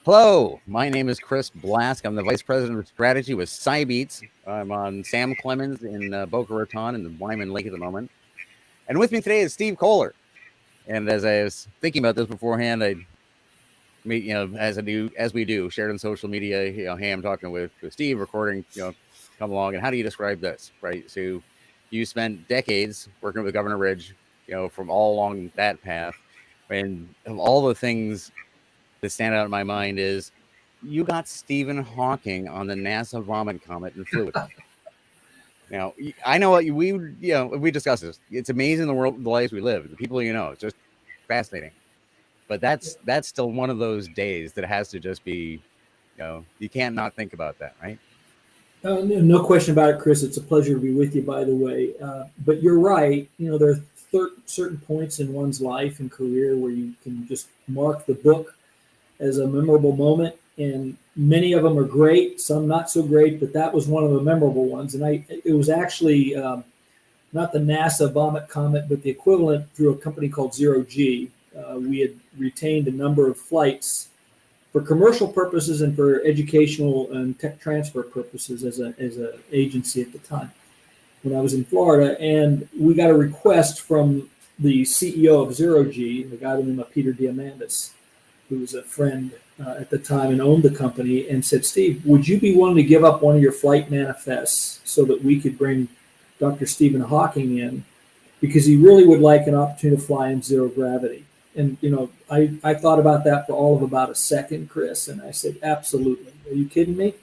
Hello, my name is Chris Blask. I'm the Vice President of Strategy with Cybeats. I'm on Sam Clemens in Boca Raton and Wyman Lake at the moment. And with me today is Steve Kohler. And as I was thinking about this beforehand, I meet, as we do, shared on social media, hey, I'm talking with Steve, recording, come along. And how do you describe this, right? So you spent decades working with Governor Ridge, from all along that path. And of all the things that stand out in my mind is you got Stephen Hawking on the NASA vomit comet and flew with him. Now, I know what we discussed this. It's amazing the lives we live, the people it's just fascinating. But that's still one of those days that has to just be, you can't not think about that, right? No question about it, Chris. It's a pleasure to be with you, by the way. But you're right. There are certain points in one's life and career where you can just mark the book as a memorable moment, and many of them are great, some not so great, but that was one of the memorable ones. And it was actually not the NASA vomit comet, but the equivalent through a company called Zero G. We had retained a number of flights for commercial purposes and for educational and tech transfer purposes as an agency at the time when I was in Florida. And we got a request from the CEO of Zero G, the guy by the name of Peter Diamandis, who was a friend at the time and owned the company, and said, Steve, would you be willing to give up one of your flight manifests so that we could bring Dr. Stephen Hawking in? Because he really would like an opportunity to fly in zero gravity. And, I thought about that for all of about a second, Chris, and I said, absolutely. Are you kidding me?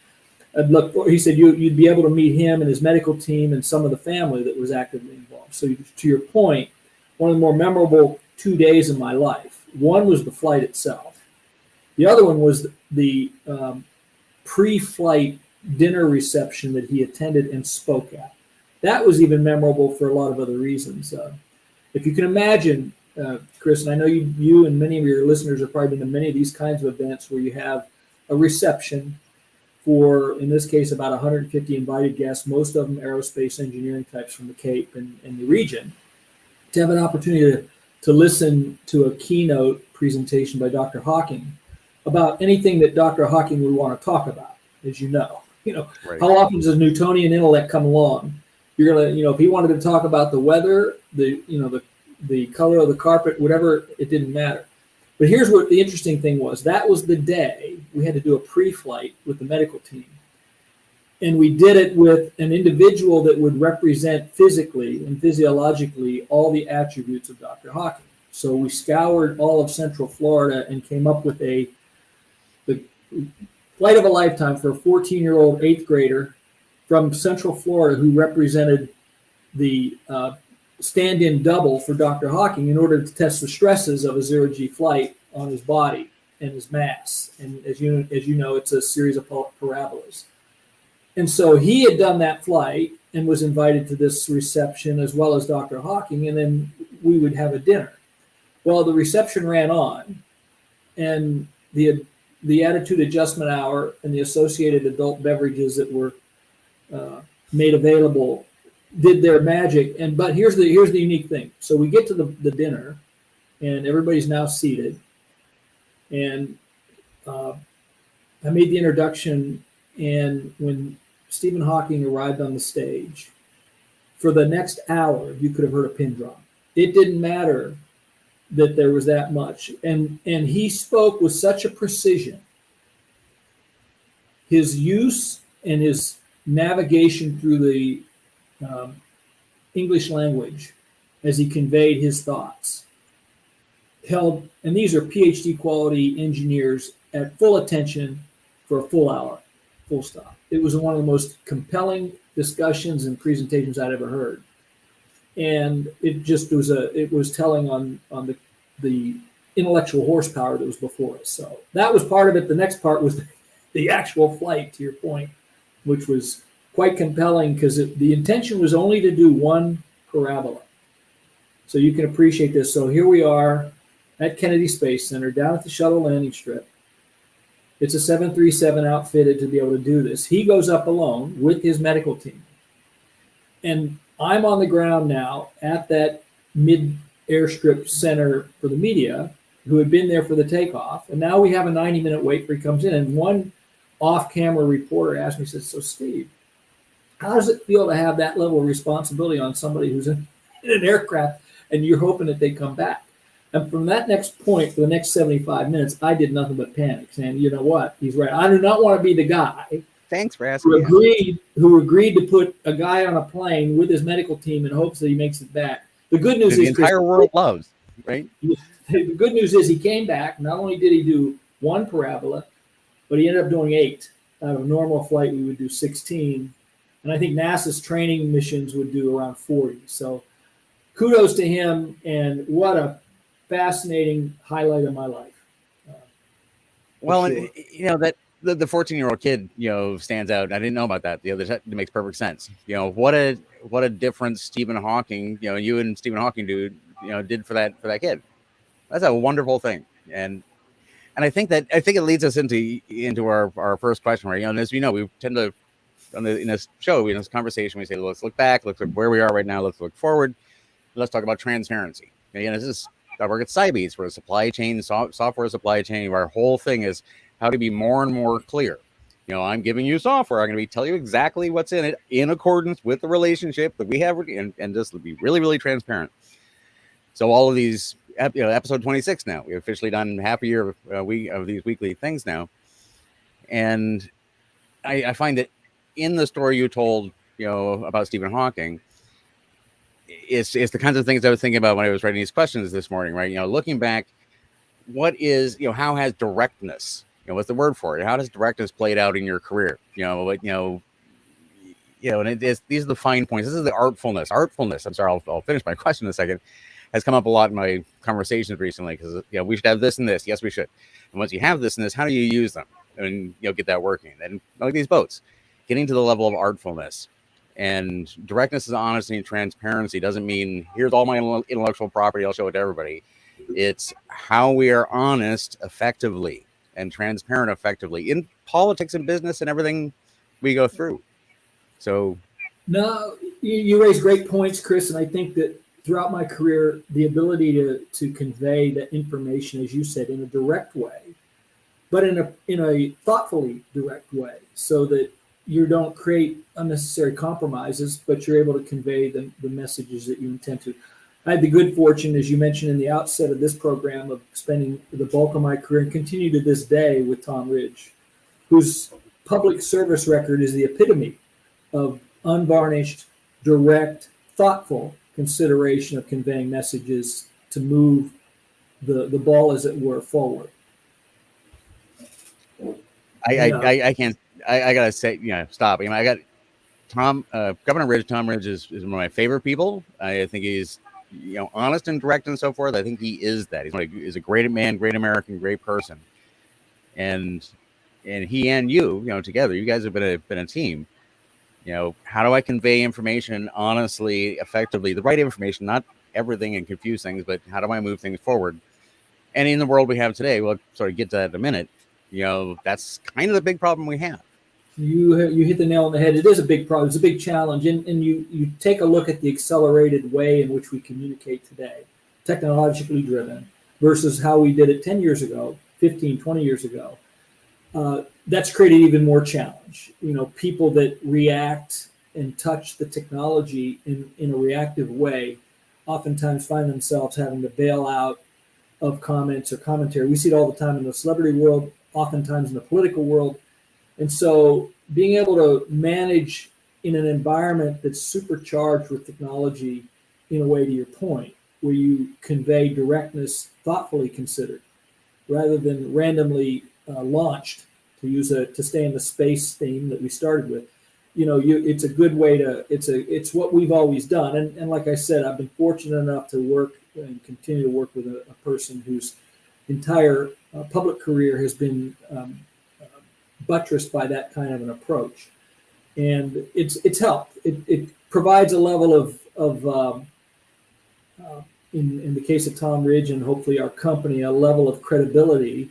He said, you'd be able to meet him and his medical team and some of the family that was actively involved. So to your point, one of the more memorable 2 days of my life. One was the flight itself. The other one was the pre-flight dinner reception that he attended and spoke at. That was even memorable for a lot of other reasons. If you can imagine, Chris, and I know you and many of your listeners have probably been to many of these kinds of events where you have a reception for, in this case, about 150 invited guests, most of them aerospace engineering types from the Cape and the region, to have an opportunity to listen to a keynote presentation by Dr. Hawking about anything that Dr. Hawking would want to talk about, as you know. Right. How often does a Newtonian intellect come along? You're gonna, if he wanted to talk about the weather, the color of the carpet, whatever, it didn't matter. But here's what the interesting thing was. That was the day we had to do a pre-flight with the medical team. And we did it with an individual that would represent physically and physiologically all the attributes of Dr. Hawking. So we scoured all of Central Florida and came up with the flight of a lifetime for a 14-year-old eighth grader from Central Florida who represented the stand-in double for Dr. Hawking in order to test the stresses of a zero-G flight on his body and his mass. And as you know, it's a series of parabolas. And so he had done that flight and was invited to this reception as well as Dr. Hawking, and then we would have a dinner. Well, the reception ran on, and the attitude adjustment hour and the associated adult beverages that were made available did their magic. But here's the unique thing. So we get to the dinner, and everybody's now seated, and I made the introduction. And when Stephen Hawking arrived on the stage, for the next hour, you could have heard a pin drop. It didn't matter that there was that much. And he spoke with such a precision. His use and his navigation through the English language as he conveyed his thoughts held, and these are PhD quality engineers at full attention for a full hour. Full stop. It was one of the most compelling discussions and presentations I'd ever heard, and it was telling on the intellectual horsepower that was before us. So that was part of it. The next part was the actual flight, to your point, which was quite compelling because the intention was only to do one parabola. So you can appreciate this. So here we are at Kennedy Space Center, down at the shuttle landing strip. It's a 737 outfitted to be able to do this. He goes up alone with his medical team. And I'm on the ground now at that mid-airstrip center for the media. who had been there for the takeoff. And now we have a 90-minute wait for he comes in. And one off-camera reporter asked me, says, so Steve, how does it feel to have that level of responsibility on somebody who's in an aircraft and you're hoping that they come back? And from that next point, for the next 75 minutes, I did nothing but panic, saying, you know what? He's right. I do not want to be the guy Thanks for asking. who agreed to put a guy on a plane with his medical team in hopes that he makes it back. The good news The is entire world loves, right? the good news is he came back. Not only did he do one parabola, but he ended up doing 8. Out of a normal flight, we would do 16. And I think NASA's training missions would do around 40. So kudos to him, and what a fascinating highlight of my life. Well, sure. and you know that the 14-year-old kid, you know, stands out. I didn't know about that. That makes perfect sense. You know, what a difference Stephen Hawking, you know, you and Stephen Hawking did for that kid. That's a wonderful thing. And I think it leads us into our first question, right? You know, and as we know, we tend to in this show, in this conversation, we say, let's look back, let's look where we are right now, let's look forward, let's talk about transparency. Again, I work at Cybeats, we're a supply chain, software supply chain. Our whole thing is how to be more and more clear. You know, I'm giving you software, I'm going to tell you exactly what's in it in accordance with the relationship that we have, and just be really, really transparent. So all of these, episode 26 now, we've officially done half a year of these weekly things now. And I find that in the story you told, you know, about Stephen Hawking, it's the kinds of things I was thinking about when I was writing these questions this morning, right? You know, looking back, how has directness, you know, what's the word for it? How does directness played out in your career? And these are the fine points. This is the artfulness. I'm sorry, I'll finish my question in a second. Has come up a lot in my conversations recently because, you know, we should have this and this. Yes, we should. And once you have this and this, how do you use them and, you know, get that working? And like these boats, getting to the level of artfulness. And directness is honesty and transparency. Doesn't mean here's all my intellectual property, I'll show it to everybody. It's how we are honest effectively and transparent effectively in politics and business and everything we go through. So, no, you raise great points, Chris, and I think that throughout my career, the ability to convey that information, as you said, in a direct way, but in a thoughtfully direct way, so that you don't create unnecessary compromises, but you're able to convey the messages that you intend to. I had the good fortune, as you mentioned in the outset of this program, of spending the bulk of my career and continue to this day with Tom Ridge, whose public service record is the epitome of unvarnished, direct, thoughtful consideration of conveying messages to move the ball, as it were, forward. I can't. I gotta say, you know, stop. I mean, I got Governor Ridge. Tom Ridge is one of my favorite people. I think he's, you know, honest and direct and so forth. I think he is that. He's a great man, great American, great person. And he and you know, together, you guys have been a team. You know, how do I convey information honestly, effectively, the right information, not everything and confuse things, but how do I move things forward? And in the world we have today, we'll sort of get to that in a minute. You know, that's kind of the big problem we have. You hit the nail on the head. It is a big problem. It's a big challenge. And you take a look at the accelerated way in which we communicate today, technologically driven, versus how we did it 10 years ago, 15, 20 years ago. That's created even more challenge. You know, people that react and touch the technology in a reactive way oftentimes find themselves having to bail out of comments or commentary. We see it all the time in the celebrity world, oftentimes in the political world. And so being able to manage in an environment that's supercharged with technology, in a way, to your point, where you convey directness thoughtfully considered rather than randomly launched, to stay in the space theme that we started with. You know, it's a good way it's what we've always done. And like I said, I've been fortunate enough to work and continue to work with a person whose entire public career has been buttressed by that kind of an approach. And it's helped. It provides a level of in the case of Tom Ridge and hopefully our company, a level of credibility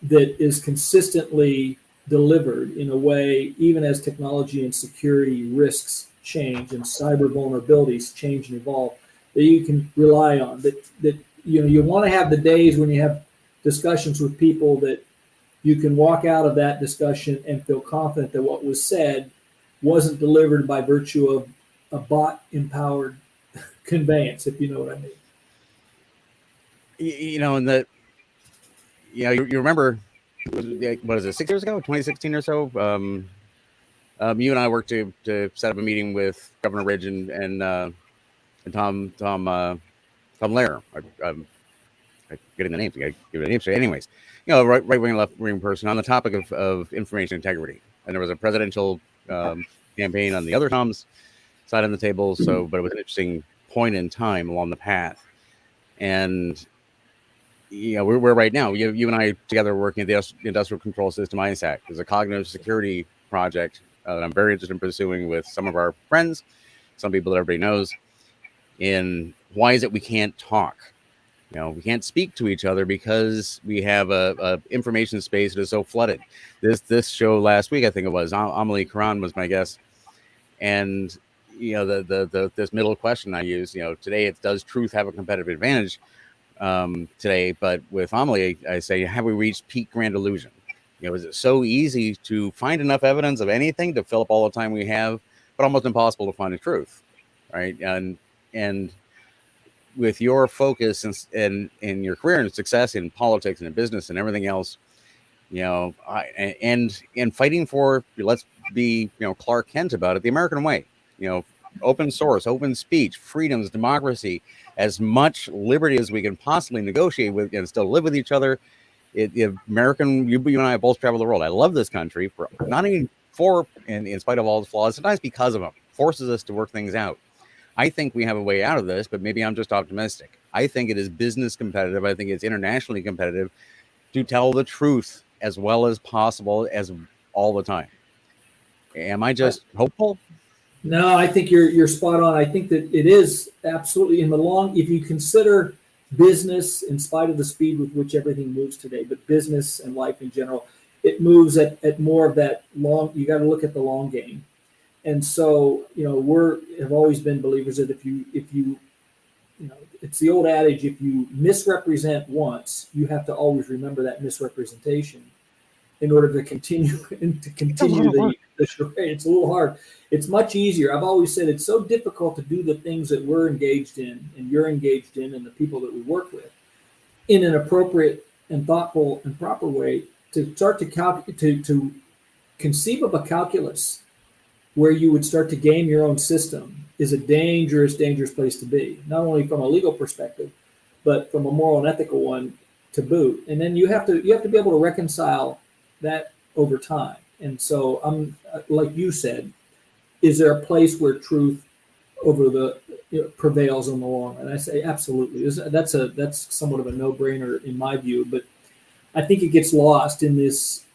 that is consistently delivered in a way, even as technology and security risks change and cyber vulnerabilities change and evolve, that you can rely on, that you want to have the days when you have discussions with people that you can walk out of that discussion and feel confident that what was said wasn't delivered by virtue of a bot empowered conveyance, if you know what I mean. And that, you remember, what is it, 6 years ago, 2016 or so? You and I worked to set up a meeting with Governor Ridge and Tom Lehrer. I'm getting the names. I got to give it a name straight. Anyways, right wing, left wing person on the topic of information integrity, and there was a presidential campaign on the other Tom's side on the table. So, but it was an interesting point in time along the path, and we're right now. You and I together working at the Industrial Control System ISAC. There's a cognitive security project that I'm very interested in pursuing with some of our friends, some people that everybody knows. In why is it we can't talk? We can't speak to each other because we have a information space that is so flooded. This show last week, I think it was, Amelie Karan was my guest, and this middle question I use, today, it does truth have a competitive advantage today? But with Amelie, I say, have we reached peak grand illusion? Is it so easy to find enough evidence of anything to fill up all the time we have, but almost impossible to find the truth, right? And with your focus and your career and success in politics and in business and everything else, and fighting for, let's be, Clark Kent about it, the American way, open source, open speech, freedoms, democracy, as much liberty as we can possibly negotiate with and still live with each other. American, you and I both travel the world. I love this country for not even for, and in spite of all the flaws, sometimes because of them, forces us to work things out. I think we have a way out of this, but maybe I'm just optimistic. I think it is business competitive. I think it's internationally competitive to tell the truth as well as possible as all the time. Am I just hopeful? No, I think you're spot on. I think that it is absolutely in the long, if you consider business, in spite of the speed with which everything moves today, but business and life in general, it moves at more of that long, you got to look at the long game. And so, have always been believers that if you, it's the old adage, if you misrepresent once, you have to always remember that misrepresentation in order to continue the charade. It's a little hard. It's much easier. I've always said it's so difficult to do the things that we're engaged in and you're engaged in and the people that we work with in an appropriate and thoughtful and proper way to start to conceive of a calculus where you would start to game your own system is a dangerous place to be, not only from a legal perspective, but from a moral and ethical one to boot. And then you have to be able to reconcile that over time. And so I'm like you said, is there a place where truth over the prevails in the long run? And I say absolutely. That's somewhat of a no-brainer in my view, but I think it gets lost in this.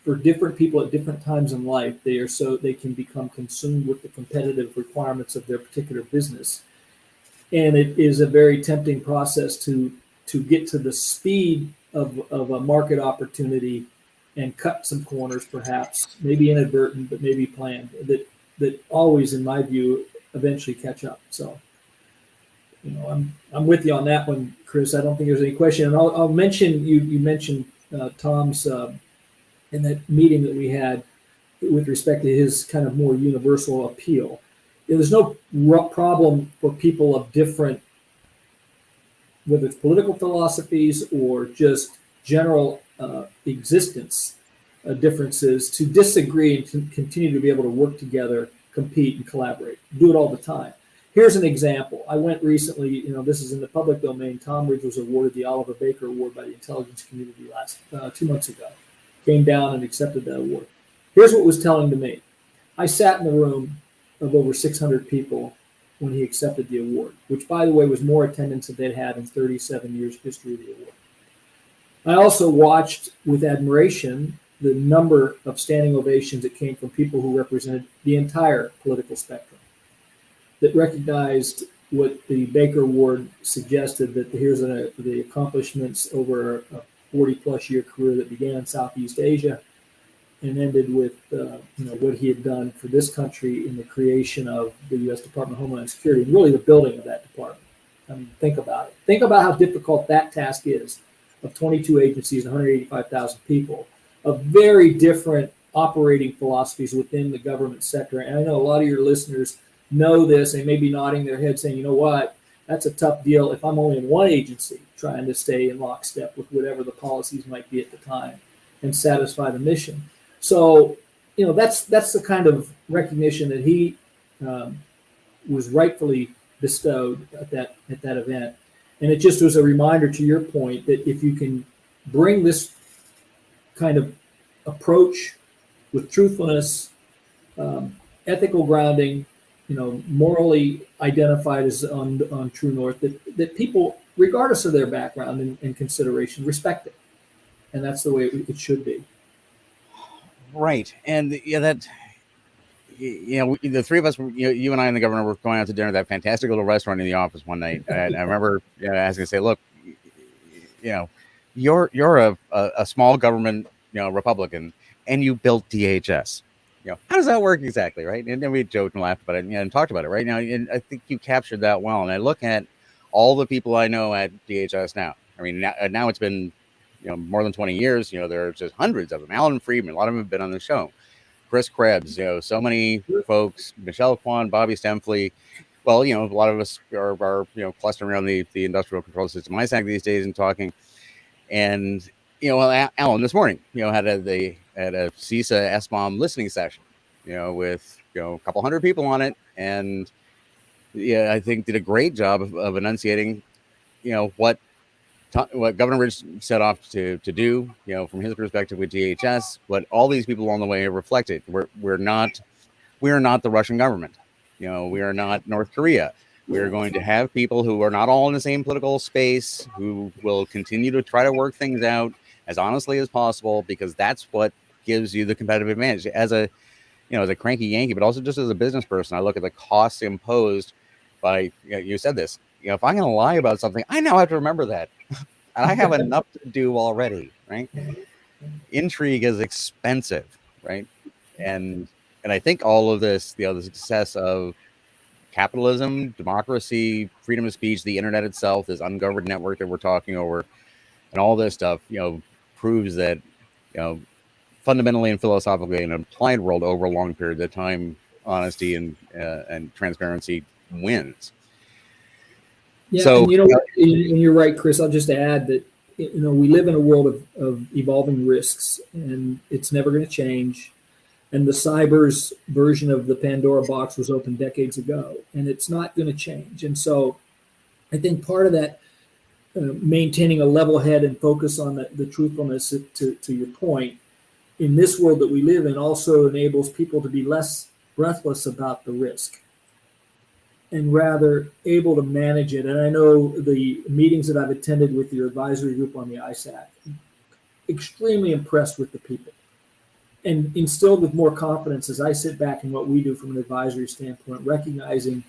For different people at different times in life, they can become consumed with the competitive requirements of their particular business, and it is a very tempting process to get to the speed of a market opportunity and cut some corners, perhaps maybe inadvertent, but maybe planned. That always, in my view, eventually catch up. So, I'm with you on that one, Chris. I don't think there's any question. And I'll mention you mentioned Tom's. In that meeting that we had with respect to his kind of more universal appeal. There's no problem for people of different, whether it's political philosophies or just general existence differences, to disagree and to continue to be able to work together, compete, and collaborate. Do it all the time. Here's an example. I went recently, this is in the public domain. Tom Ridge was awarded the Oliver Baker Award by the intelligence community 2 months ago. Came down and accepted that award. Here's what was telling to me. I sat in the room of over 600 people when he accepted the award, which, by the way, was more attendance than they'd had in 37 years history of the award. I also watched with admiration the number of standing ovations that came from people who represented the entire political spectrum, that recognized what the Baker Award suggested, that here's the accomplishments over a 40-plus year career that began in Southeast Asia and ended with what he had done for this country in the creation of the U.S. Department of Homeland Security and really the building of that department. I mean, think about it. Think about how difficult that task is of 22 agencies, 185,000 people, of very different operating philosophies within the government sector. And I know a lot of your listeners know this and may be nodding their head saying, you know what, that's a tough deal if I'm only in one agency trying to stay in lockstep with whatever the policies might be at the time and satisfy the mission. So, you know, that's the kind of recognition that he was rightfully bestowed at that event. And it just was a reminder to your point that if you can bring this kind of approach with truthfulness, ethical grounding, you know, morally identified as on true north, that people, regardless of their background and consideration, respect it. And that's the way it should be. Right. And yeah, that, you know, the three of us, you and I and the governor were going out to dinner at that fantastic little restaurant in the office one night. And I remember asking, say, look, you know, you're a small government, Republican, and you built DHS. How does that work exactly, right? And then we joked and laughed about it and talked about it, right? Now, and I think you captured that well. And I look at all the people I know at DHS now. I mean, now it's been, more than 20 years. There are just hundreds of them. Alan Friedman, a lot of them have been on the show. Chris Krebs, so many folks, Michelle Kwan, Bobby Stempley. Well, a lot of us are clustering around the industrial control system ISAC these days and talking. And, Alan this morning, had a CISA SBOM listening session, with, a couple hundred people on it. And I think did a great job of enunciating, what Governor Ridge set off to do, from his perspective with DHS, what all these people along the way have reflected. We are not the Russian government. We are not North Korea. We are going to have people who are not all in the same political space, who will continue to try to work things out as honestly as possible, because that's what gives you the competitive advantage. As a cranky Yankee, but also just as a business person, I look at the costs imposed by, you said this, if I'm going to lie about something, I now have to remember that. And I have enough to do already, right? Intrigue is expensive, right? And I think all of this, the success of capitalism, democracy, freedom of speech, the internet itself, this ungoverned network that we're talking over, and all this stuff, proves that, fundamentally and philosophically in an applied world over a long period of time, honesty and transparency wins. Yeah, so, and and you're right, Chris. I'll just add that we live in a world of evolving risks, and it's never going to change. And the cyber's version of the Pandora box was opened decades ago, and it's not going to change. And so, I think part of that, maintaining a level head and focus on the truthfulness, to your point, in this world that we live in, also enables people to be less breathless about the risk, and rather able to manage it. And I know the meetings that I've attended with your advisory group on the ISAC, extremely impressed with the people and instilled with more confidence as I sit back in what we do from an advisory standpoint, recognizing,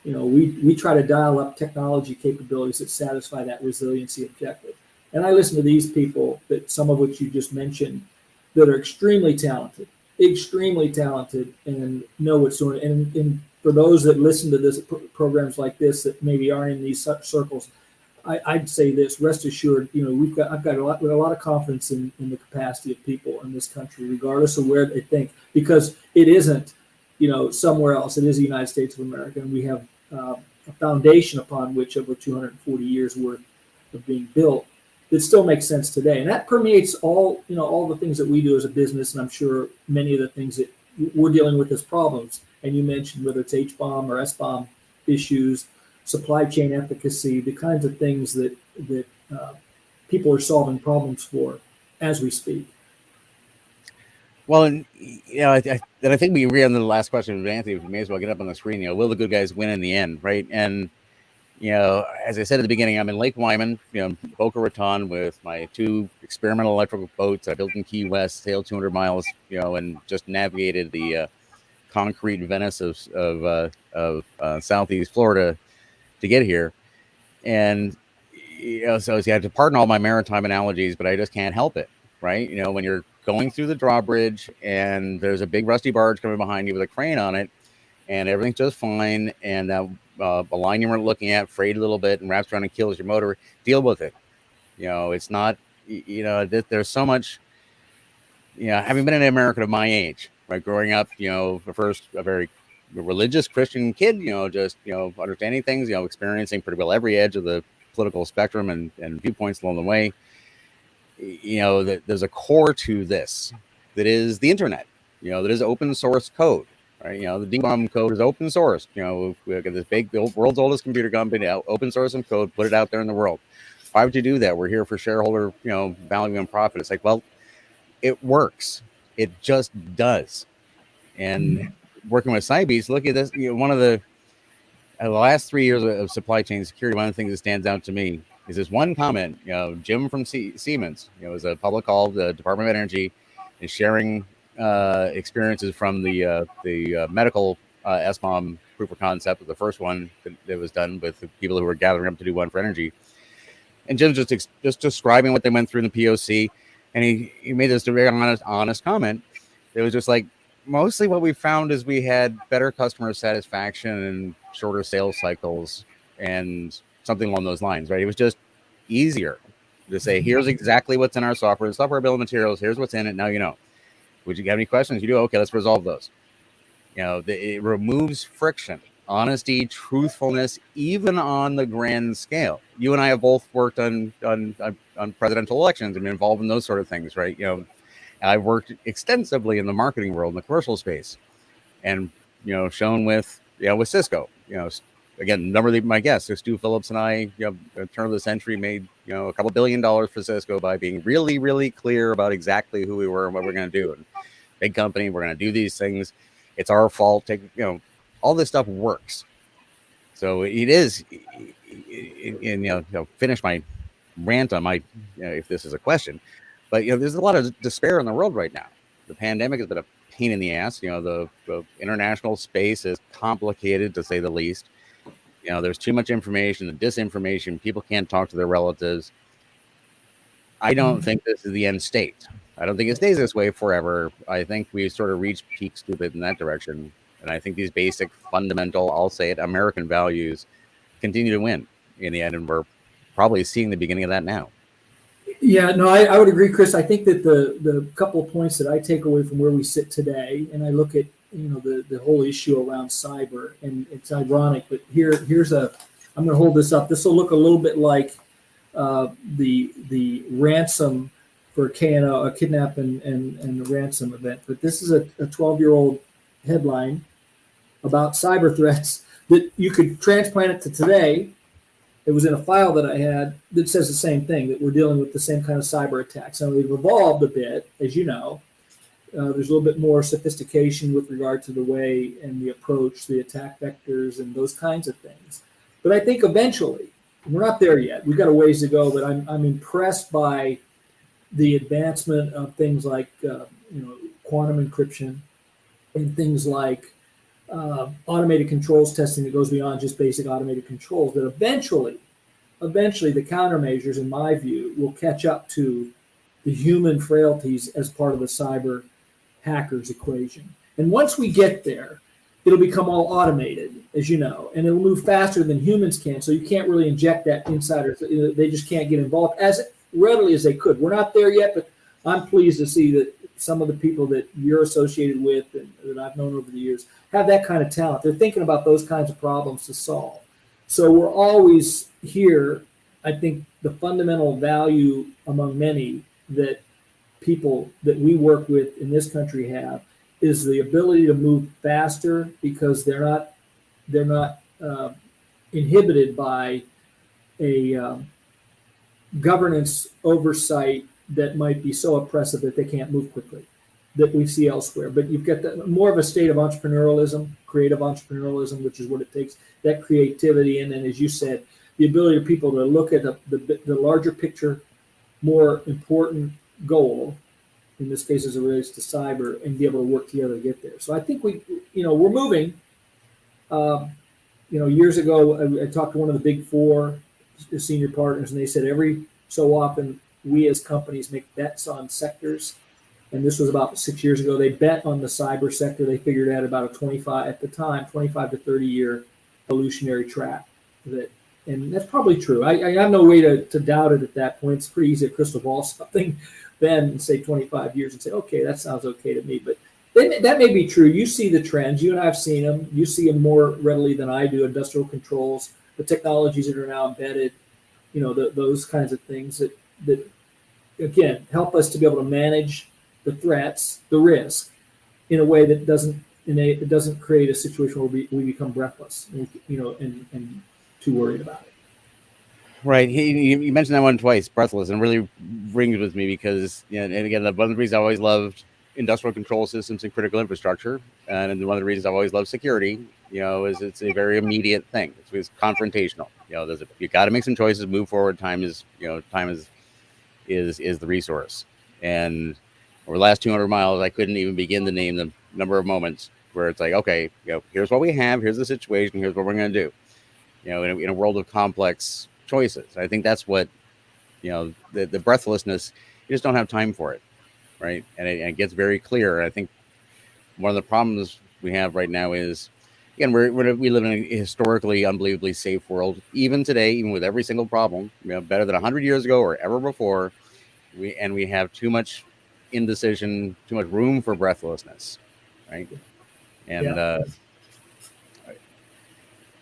we try to dial up technology capabilities that satisfy that resiliency objective. And I listen to these people, that some of which you just mentioned, that are extremely talented, and know what's doing. And for those that listen to this programs like this that maybe aren't in these circles, I'd say this: rest assured, I've got a lot of confidence in the capacity of people in this country, regardless of where they think, because it isn't, somewhere else. It is the United States of America, and we have a foundation upon which over 240 years worth of being built that still makes sense today, and that permeates all the things that we do as a business, and I'm sure many of the things that we're dealing with as problems. And you mentioned whether it's HBOM or SBOM issues, supply chain efficacy, the kinds of things that people are solving problems for as we speak. Well, and I think we agree on the last question of Anthony. We may as well get up on the screen. Will the good guys win in the end, right? And as I said at the beginning, I'm in Lake Wyman, Boca Raton, with my 2 experimental electrical boats I built in Key West, sailed 200 miles, and just navigated the concrete Venice of Southeast Florida to get here. And so you have to pardon all my maritime analogies, but I just can't help it, right? When you're going through the drawbridge and there's a big rusty barge coming behind you with a crane on it, and everything's just fine, and that a line you weren't looking at, frayed a little bit, and wraps around and kills your motor. Deal with it. It's not. There's so much. Having been in America to my age, right, growing up, first a very religious Christian kid, just understanding things, experiencing pretty well every edge of the political spectrum and viewpoints along the way. That there's a core to this that is the internet. That is open source code. Right, the DBOM code is open source. We got this big, the world's oldest computer company, open source some code, put it out there in the world. Why would you do that? We're here for shareholder, value and profit. It's like, well, it works. It just does. And working with Cybeats, look at this. One of the last 3 years of supply chain security, one of the things that stands out to me is this one comment. Jim from Siemens, was a public call. The Department of Energy is sharing experiences from the medical SBOM proof of concept of the first one that was done with the people who were gathering up to do one for energy. And Jim's just describing what they went through in the POC. And he made this very honest comment. It was just like, mostly what we found is we had better customer satisfaction and shorter sales cycles and something along those lines, right? It was just easier to say, here's exactly what's in our software, the software bill of materials, here's what's in it, now you know. Would you have any questions? You do? Okay, let's resolve those. It removes friction, honesty, truthfulness, even on the grand scale. You and I have both worked on presidential elections and been involved in those sort of things, right? I've worked extensively in the marketing world, in the commercial space, and shown with Cisco. Again, a number of my guests, so Stu Phillips and I, at turn of the century, made a couple $1 billion for Cisco by being really, really clear about exactly who we were and what we're going to do. And big company, we're going to do these things. It's our fault. All this stuff works. So it is. Finish my rant on my, if this is a question. But there's a lot of despair in the world right now. The pandemic has been a pain in the ass. The international space is complicated, to say the least. There's too much information, the disinformation. People can't talk to their relatives. I don't think this is the end state. I don't think it stays this way forever. I think we sort of reached peak stupid in that direction. And I think these basic, fundamental, I'll say it, American values continue to win in the end. And we're probably seeing the beginning of that now. Yeah, no, I would agree, Chris. I think that the couple of points that I take away from where we sit today, and I look at the whole issue around cyber, and it's ironic, but here's I'm going to hold this up. This will look a little bit like the ransom for KNO, a kidnap and the ransom event, but this is a 12-year-old headline about cyber threats that you could transplant it to today. It was in a file that I had that says the same thing, that we're dealing with the same kind of cyber attacks. And we've evolved a bit, as you know. There's a little bit more sophistication with regard to the way and the approach, the attack vectors, and those kinds of things. But I think eventually, we're not there yet. We've got a ways to go, but I'm impressed by the advancement of things like quantum encryption and things like automated controls testing that goes beyond just basic automated controls, that eventually the countermeasures, in my view, will catch up to the human frailties as part of the cyber hackers equation. And once we get there, it'll become all automated, as you know, and it'll move faster than humans can. So you can't really inject that insider. They just can't get involved as readily as they could. We're not there yet, but I'm pleased to see that some of the people that you're associated with and that I've known over the years have that kind of talent. They're thinking about those kinds of problems to solve. So we're always here. I think the fundamental value among many that people that we work with in this country have is the ability to move faster, because they're not inhibited by a governance oversight that might be so oppressive that they can't move quickly, that we see elsewhere. But you've got more of a state of entrepreneurialism, creative entrepreneurialism, which is what it takes, that creativity. And then, as you said, the ability of people to look at the larger picture, more important goal, in this case as it relates to cyber, and be able to work together to get there. So I think we're moving. Years ago, I talked to one of the big four senior partners, and they said every so often we as companies make bets on sectors. And this was about 6 years ago. They bet on the cyber sector. They figured out about a 25 to 30 year evolutionary track. And that's probably true. I have no way to doubt it at that point. It's pretty easy to crystal ball something then, say 25 years, and say, okay, that sounds okay to me. But that may be true. You see the trends. You and I have seen them. You see them more readily than I do. Industrial controls, the technologies that are now embedded, those kinds of things that again help us to be able to manage the threats, the risk, in a way that doesn't create a situation where we become breathless, and too worried about it. Right. You mentioned that one twice, breathless, and really rings with me because, and again, one of the reasons I always loved industrial control systems and critical infrastructure, and one of the reasons I've always loved security, is it's a very immediate thing. It's confrontational. You got to make some choices, move forward. Time is the resource. And over the last 200 miles, I couldn't even begin to name the number of moments where it's like, okay, here's what we have, here's the situation, here's what we're going to do. In a world of complex choices, I think that's what, the breathlessness, you just don't have time for it, right? And it gets very clear. I think one of the problems we have right now is, again, we live in a historically unbelievably safe world. Even today, even with every single problem, better than 100 years ago or ever before, we have too much indecision, too much room for breathlessness, right? And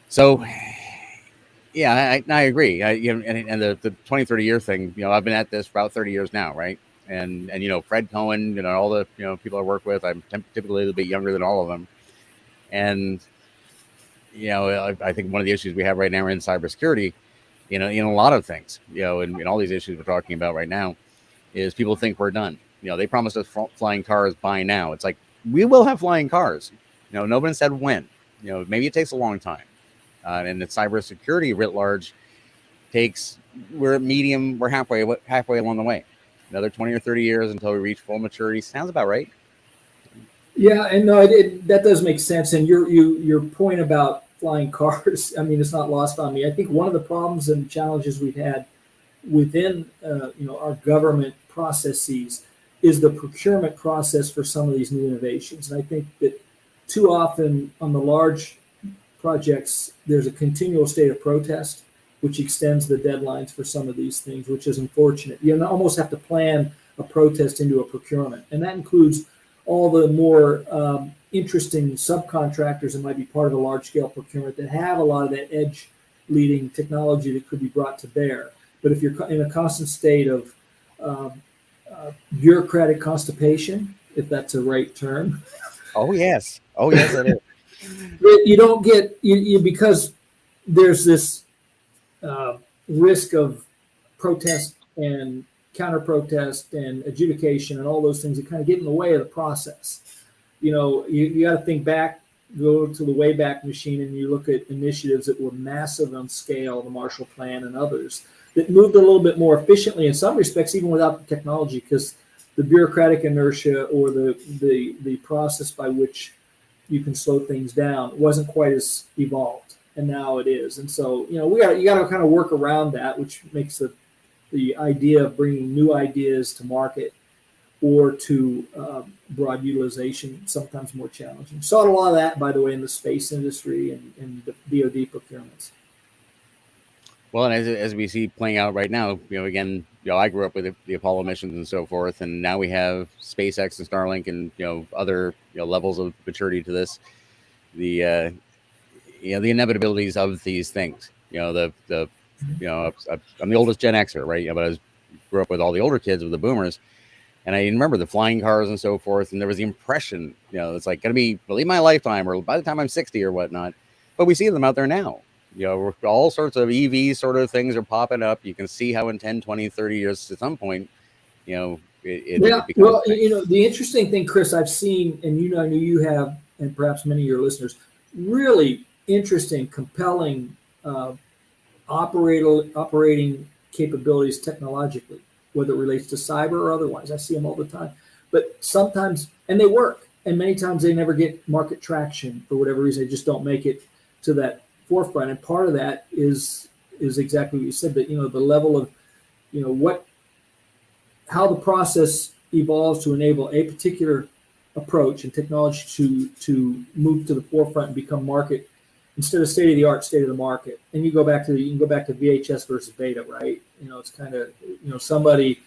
so, yeah, I agree. And the 20, 30 year thing, I've been at this for about 30 years now, right? And Fred Cohen, all the people I work with, I'm typically a little bit younger than all of them. And I think one of the issues we have right now in cybersecurity, in a lot of things, in all these issues we're talking about right now, is people think we're done. They promised us flying cars by now. It's like, we will have flying cars. Nobody said when. Maybe it takes a long time. And the cybersecurity writ large we're halfway along the way. Another 20 or 30 years until we reach full maturity. Sounds about right. Yeah, and no, that does make sense. And your point about flying cars, I mean, it's not lost on me. I think one of the problems and challenges we've had within our government processes is the procurement process for some of these new innovations. And I think that too often on the large projects, there's a continual state of protest, which extends the deadlines for some of these things, which is unfortunate. You almost have to plan a protest into a procurement. And that includes all the more interesting subcontractors that might be part of a large-scale procurement that have a lot of that edge-leading technology that could be brought to bear. But if you're in a constant state of bureaucratic constipation, if that's a right term. Oh, yes, it is. You don't get, because there's this risk of protest and counter-protest and adjudication and all those things that kind of get in the way of the process. You got to think back, go to the Wayback Machine, and you look at initiatives that were massive on scale, the Marshall Plan and others, that moved a little bit more efficiently in some respects, even without the technology, because the bureaucratic inertia or the process by which you can slow things down wasn't quite as evolved, and now it is. And so, you got to kind of work around that, which makes the idea of bringing new ideas to market or to broad utilization sometimes more challenging. Saw a lot of that, by the way, in the space industry and the DoD procurements. Well, and as we see playing out right now, again, I grew up with the Apollo missions and so forth, and now we have SpaceX and Starlink and other levels of maturity to this. The inevitabilities of these things. I'm the oldest Gen Xer, right? But I grew up with all the older kids, with the boomers, and I remember the flying cars and so forth. And there was the impression, it's like going to be really my lifetime, or by the time I'm 60 or whatnot. But we see them out there now. All sorts of EV sort of things are popping up. You can see how in 10, 20, 30 years at some point, it becomes. Well, the interesting thing, Chris, I've seen, and I know you have, and perhaps many of your listeners, really interesting, compelling operating capabilities technologically, whether it relates to cyber or otherwise. I see them all the time. But sometimes, and they work, and many times they never get market traction for whatever reason. They just don't make it to that forefront. And part of that is exactly what you said, that the level of how the process evolves to enable a particular approach and technology to move to the forefront and become market instead of state of the art, state of the market. And you can go back to VHS versus beta, right? It's kind of, somebody,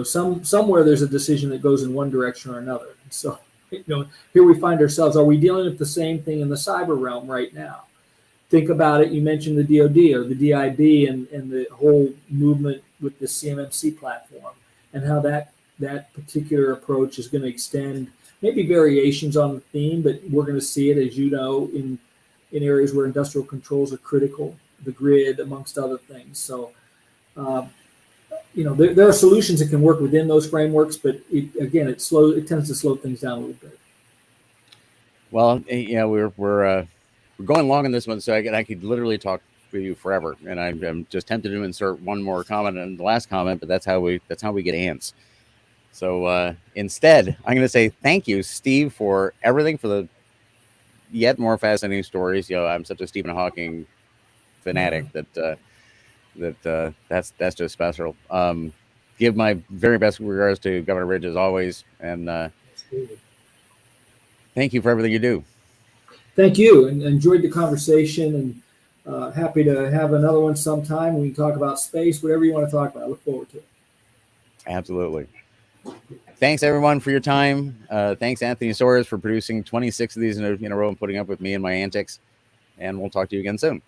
somewhere there's a decision that goes in one direction or another. So, here we find ourselves. Are we dealing with the same thing in the cyber realm right now? Think about it. You mentioned the DoD or the DIB and the whole movement with the CMMC platform and how that particular approach is going to extend, maybe variations on the theme, but we're going to see it, as you know, in areas where industrial controls are critical, the grid, amongst other things. So, there are solutions that can work within those frameworks, but it tends to slow things down a little bit. Well, we're going long on this one, so I could literally talk with you forever, and I'm just tempted to insert one more comment in the last comment, but that's how we get ants. So instead, I'm going to say thank you, Steve, for everything, for the yet more fascinating stories. I'm such a Stephen Hawking fanatic that's just special. Give my very best regards to Governor Ridge as always, and thank you for everything you do. Thank you, and enjoyed the conversation, and happy to have another one sometime. We can talk about space, whatever you want to talk about. I look forward to it. Absolutely. Thanks, everyone, for your time. Thanks, Anthony Soares, for producing 26 of these in a row and putting up with me and my antics. And we'll talk to you again soon.